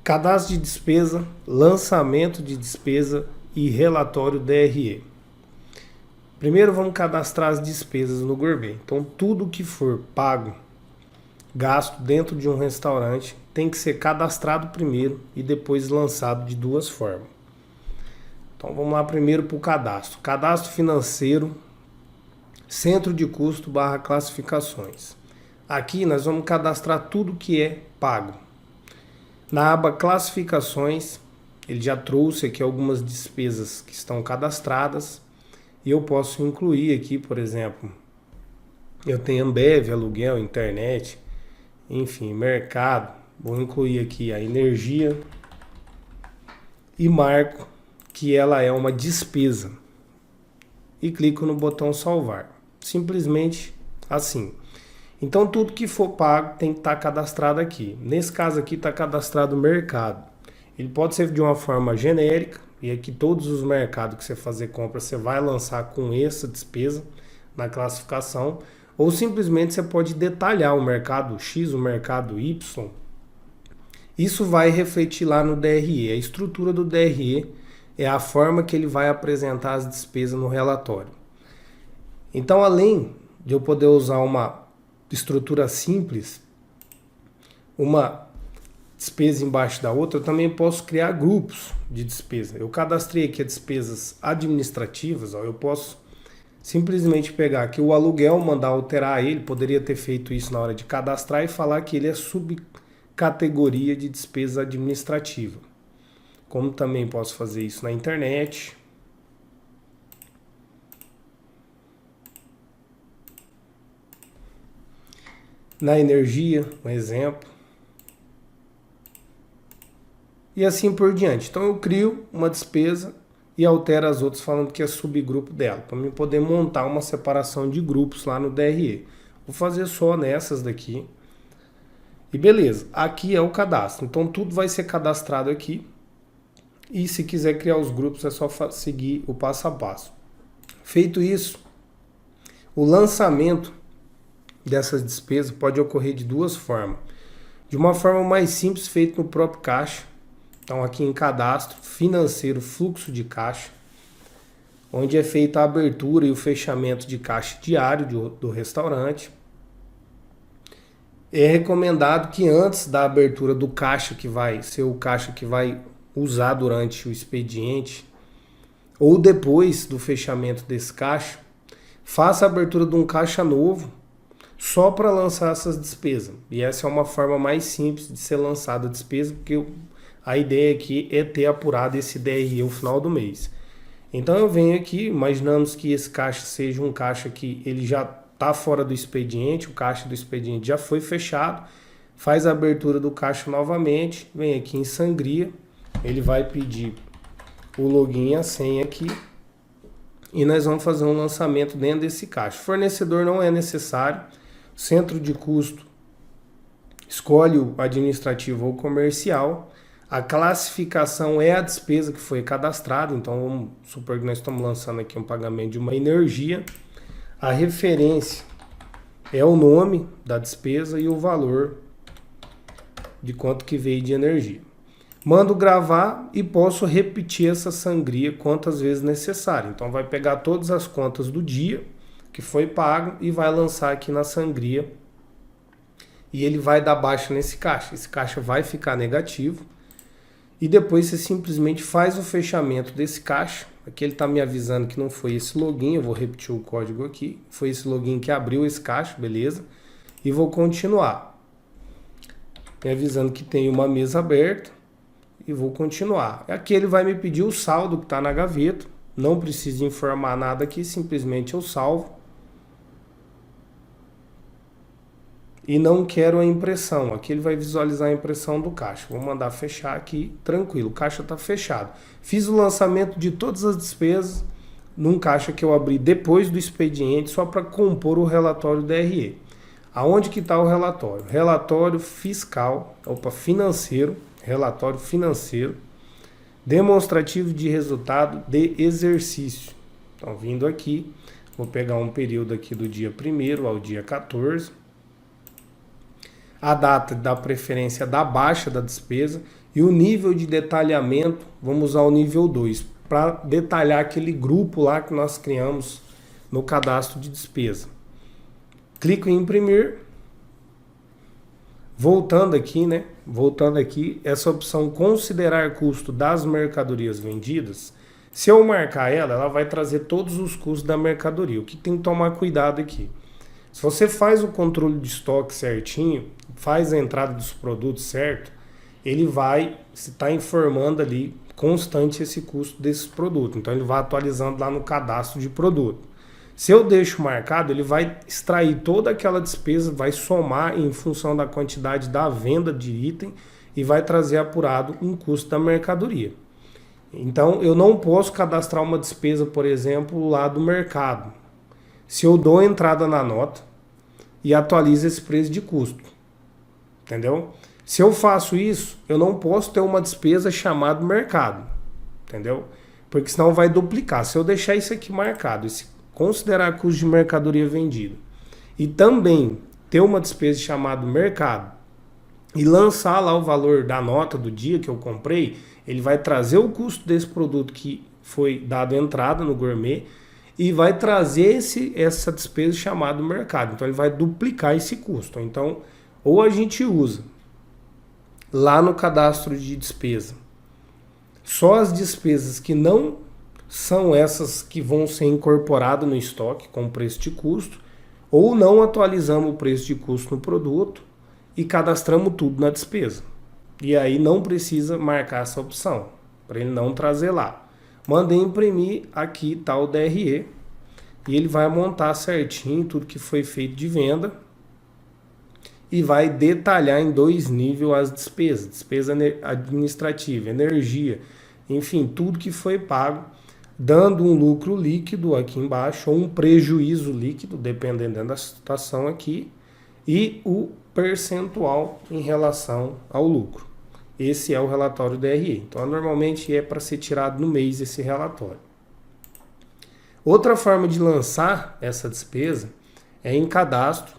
Cadastro de despesa, lançamento de despesa e relatório DRE. Primeiro vamos cadastrar as despesas no Gourmet. Então tudo que for pago, gasto dentro de um restaurante tem que ser cadastrado primeiro e depois lançado de duas formas. Então vamos lá primeiro para o cadastro. Cadastro financeiro, centro de custo / classificações. Aqui nós vamos cadastrar tudo que é pago. Na aba classificações, ele já trouxe aqui algumas despesas que estão cadastradas. E eu posso incluir aqui, por exemplo, eu tenho Ambev, aluguel, internet, enfim, mercado. Vou incluir aqui a energia e marco que ela é uma despesa. E clico no botão salvar. Simplesmente assim. Então tudo que for pago tem que estar cadastrado aqui. Nesse caso aqui está cadastrado o mercado. Ele pode ser de uma forma genérica, e aqui todos os mercados que você fazer compra você vai lançar com essa despesa na classificação, ou simplesmente você pode detalhar o mercado X, o mercado Y. Isso vai refletir lá no DRE. A estrutura do DRE é a forma que ele vai apresentar as despesas no relatório. Então, além de eu poder usar uma estrutura simples, uma despesa embaixo da outra, eu também posso criar grupos de despesa. Eu cadastrei aqui as despesas administrativas, ó, eu posso simplesmente pegar aqui o aluguel, mandar alterar ele, poderia ter feito isso na hora de cadastrar e falar que ele é subcategoria de despesa administrativa. Como também posso fazer isso na internet. Na energia, um exemplo. E assim por diante. Então eu crio uma despesa e altero as outras falando que é subgrupo dela, para mim poder montar uma separação de grupos lá no DRE. Vou fazer só nessas daqui. E beleza, aqui é o cadastro. Então tudo vai ser cadastrado aqui. E se quiser criar os grupos é só seguir o passo a passo. Feito isso, o lançamento dessas despesas pode ocorrer de duas formas. De uma forma mais simples, feito no próprio caixa. Então aqui em cadastro financeiro, fluxo de caixa, onde é feita a abertura e o fechamento de caixa diário do restaurante. É recomendado que antes da abertura do caixa, que vai ser o caixa que vai usar durante o expediente, ou depois do fechamento desse caixa, faça a abertura de um caixa novo, só para lançar essas despesas. E essa é uma forma mais simples de ser lançada a despesa, porque a ideia aqui é ter apurado esse DRE no final do mês. Então eu venho aqui, imaginamos que esse caixa seja um caixa que ele já está fora do expediente, o caixa do expediente já foi fechado, faz a abertura do caixa novamente, vem aqui em Sangria, ele vai pedir o login e a senha aqui, e nós vamos fazer um lançamento dentro desse caixa. Fornecedor não é necessário, centro de custo, escolhe o administrativo ou comercial. A classificação é a despesa que foi cadastrada, então vamos supor que nós estamos lançando aqui um pagamento de uma energia. A referência é o nome da despesa e o valor de quanto que veio de energia. Mando gravar e posso repetir essa sangria quantas vezes necessário. Então vai pegar todas as contas do dia que foi pago e vai lançar aqui na sangria. E ele vai dar baixa nesse caixa. Esse caixa vai ficar negativo. E depois você simplesmente faz o fechamento desse caixa. Aqui ele está me avisando que não foi esse login. Eu vou repetir o código aqui. Foi esse login que abriu esse caixa, beleza? E vou continuar. Me avisando que tem uma mesa aberta. E vou continuar. Aqui ele vai me pedir o saldo que está na gaveta. Não preciso informar nada aqui, simplesmente eu salvo. E não quero a impressão. Aqui ele vai visualizar a impressão do caixa. Vou mandar fechar aqui, tranquilo. O caixa está fechado. Fiz o lançamento de todas as despesas num caixa que eu abri depois do expediente, só para compor o relatório DRE. Aonde que está o relatório? Relatório fiscal, financeiro, relatório financeiro, demonstrativo de resultado de exercício. Então, vindo aqui, vou pegar um período aqui do dia 1º ao dia 14. a data da preferência da baixa da despesa e o nível de detalhamento, vamos usar o nível 2, para detalhar aquele grupo lá que nós criamos no cadastro de despesa. Clico em imprimir. Voltando aqui, né? Voltando aqui, essa opção considerar custo das mercadorias vendidas, se eu marcar ela, ela vai trazer todos os custos da mercadoria. O que tem que tomar cuidado aqui? Se você faz o controle de estoque certinho, faz a entrada dos produtos certo, ele vai estar informando ali constante esse custo desses produtos. Então ele vai atualizando lá no cadastro de produto. Se eu deixo marcado, ele vai extrair toda aquela despesa, vai somar em função da quantidade da venda de item e vai trazer apurado um custo da mercadoria. Então eu não posso cadastrar uma despesa, por exemplo, lá do mercado. Se eu dou entrada na nota e atualizo esse preço de custo, entendeu? Se eu faço isso, eu não posso ter uma despesa chamada mercado, entendeu? Porque senão vai duplicar. Se eu deixar isso aqui marcado, considerar custo de mercadoria vendida e também ter uma despesa chamada mercado e lançar lá o valor da nota do dia que eu comprei, ele vai trazer o custo desse produto que foi dado entrada no Gourmet e vai trazer essa despesa chamada mercado. Então ele vai duplicar esse custo. Então, ou a gente usa lá no cadastro de despesa só as despesas que não são essas que vão ser incorporadas no estoque com preço de custo, ou não atualizamos o preço de custo no produto e cadastramos tudo na despesa. E aí não precisa marcar essa opção, para ele não trazer lá. Mandei imprimir, aqui está o DRE, e ele vai montar certinho tudo que foi feito de venda e vai detalhar em 2 níveis as despesas, despesa administrativa, energia, enfim, tudo que foi pago, dando um lucro líquido aqui embaixo, ou um prejuízo líquido, dependendo da situação aqui, e o percentual em relação ao lucro. Esse é o relatório DRE. Então, normalmente é para ser tirado no mês esse relatório. Outra forma de lançar essa despesa é em cadastro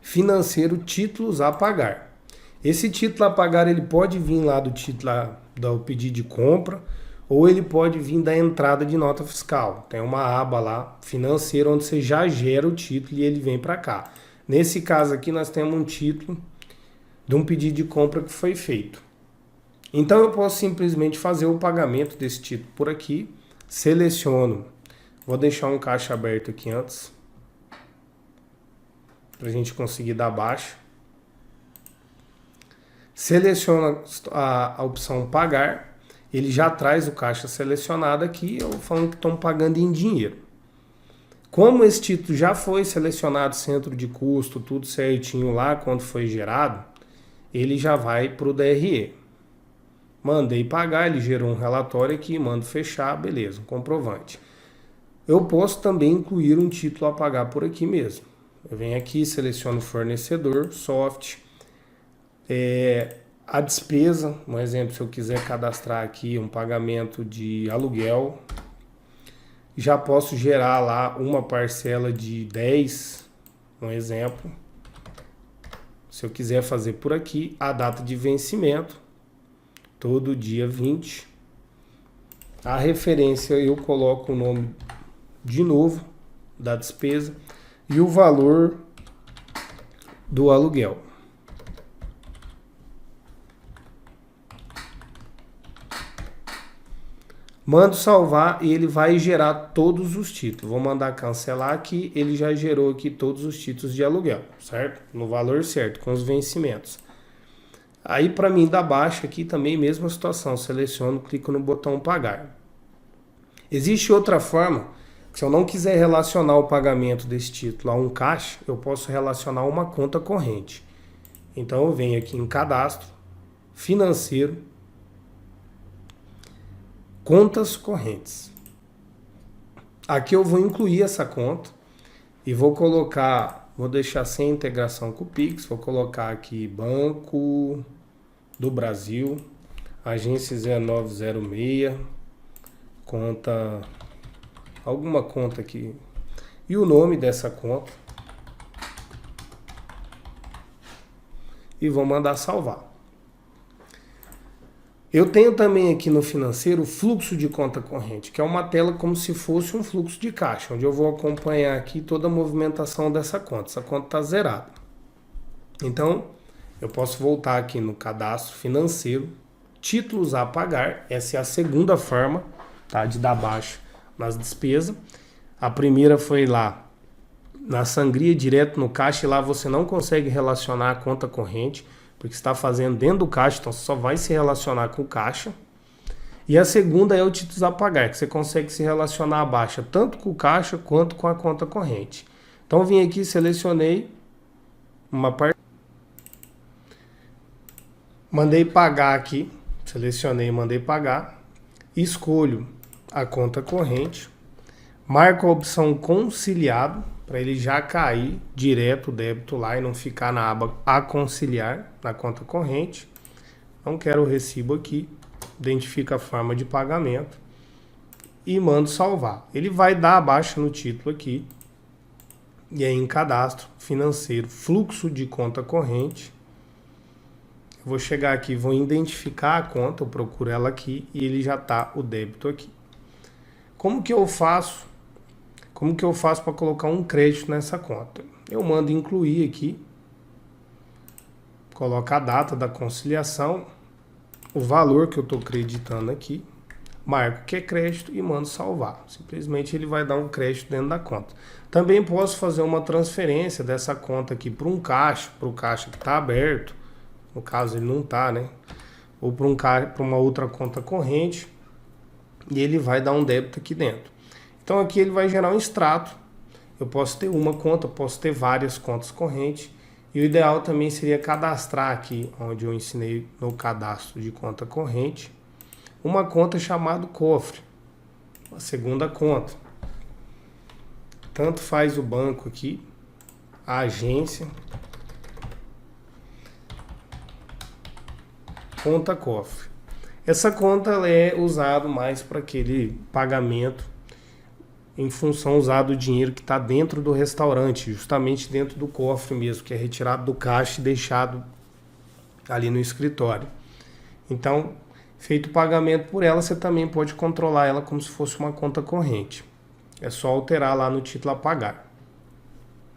financeiro títulos a pagar. Esse título a pagar ele pode vir lá do título do pedido de compra, ou ele pode vir da entrada de nota fiscal. Tem uma aba lá, financeira, onde você já gera o título e ele vem para cá. Nesse caso aqui nós temos um título de um pedido de compra que foi feito. Então eu posso simplesmente fazer o pagamento desse título por aqui, seleciono, vou deixar um caixa aberto aqui antes, para a gente conseguir dar baixa. Seleciono a opção pagar. Ele já traz o caixa selecionado aqui, eu falando que estão pagando em dinheiro. Como esse título já foi selecionado, centro de custo, tudo certinho lá, quando foi gerado, ele já vai para o DRE. Mandei pagar, ele gerou um relatório aqui, mando fechar, beleza, um comprovante. Eu posso também incluir um título a pagar por aqui mesmo. Eu venho aqui, seleciono o fornecedor, soft, a despesa, um exemplo, se eu quiser cadastrar aqui um pagamento de aluguel, já posso gerar lá uma parcela de 10, um exemplo. Se eu quiser fazer por aqui, a data de vencimento, todo dia 20. A referência eu coloco o nome de novo da despesa e o valor do aluguel. Mando salvar e ele vai gerar todos os títulos. Vou mandar cancelar aqui, ele já gerou aqui todos os títulos de aluguel, certo? No valor certo, com os vencimentos. Aí para mim dar baixa aqui também mesma situação, seleciono, clico no botão pagar. Existe outra forma, que se eu não quiser relacionar o pagamento desse título a um caixa, eu posso relacionar uma conta corrente. Então eu venho aqui em cadastro, financeiro, contas correntes. Aqui eu vou incluir essa conta e vou colocar, vou deixar sem integração com o Pix, vou colocar aqui Banco do Brasil, agência 0906, conta, alguma conta aqui, e o nome dessa conta. e vou mandar salvar. Eu tenho também aqui no financeiro o fluxo de conta corrente, que é uma tela como se fosse um fluxo de caixa, onde eu vou acompanhar aqui toda a movimentação dessa conta. Essa conta está zerada. Então, eu posso voltar aqui no cadastro financeiro, títulos a pagar. Essa é a segunda forma, tá, de dar baixa nas despesas. A primeira foi lá na Sangria, direto no caixa, e lá você não consegue relacionar a conta corrente, porque está fazendo dentro do caixa, então você só vai se relacionar com o caixa. E a segunda é o títulos a pagar, que você consegue se relacionar a baixa tanto com o caixa quanto com a conta corrente. Então vim aqui, selecionei uma parte, mandei pagar aqui, selecionei, mandei pagar, escolho a conta corrente, marco a opção conciliado, para ele já cair direto o débito lá e não ficar na aba a conciliar na conta corrente. Não quero o recibo aqui, identifica a forma de pagamento e mando salvar. Ele vai dar a baixa no título aqui, e aí em cadastro financeiro, fluxo de conta corrente, eu vou chegar aqui, vou identificar a conta, eu procuro ela aqui e ele já está o débito aqui. Como que eu faço para colocar um crédito nessa conta? Eu mando incluir aqui, coloco a data da conciliação, o valor que eu estou acreditando aqui, marco que é crédito e mando salvar. Simplesmente ele vai dar um crédito dentro da conta. Também posso fazer uma transferência dessa conta aqui para um caixa, para o caixa que está aberto, no caso ele não está, né? Ou para uma outra conta corrente, e ele vai dar um débito aqui dentro. Então aqui ele vai gerar um extrato. Eu posso ter uma conta, posso ter várias contas correntes. E o ideal também seria cadastrar aqui, onde eu ensinei no cadastro de conta corrente, uma conta chamada cofre, a segunda conta. Tanto faz o banco aqui, a agência, conta cofre. Essa conta ela é usada mais para aquele pagamento em função usado o dinheiro que está dentro do restaurante, justamente dentro do cofre mesmo, que é retirado do caixa e deixado ali no escritório. Então, feito o pagamento por ela, você também pode controlar ela como se fosse uma conta corrente. É só alterar lá no título a pagar.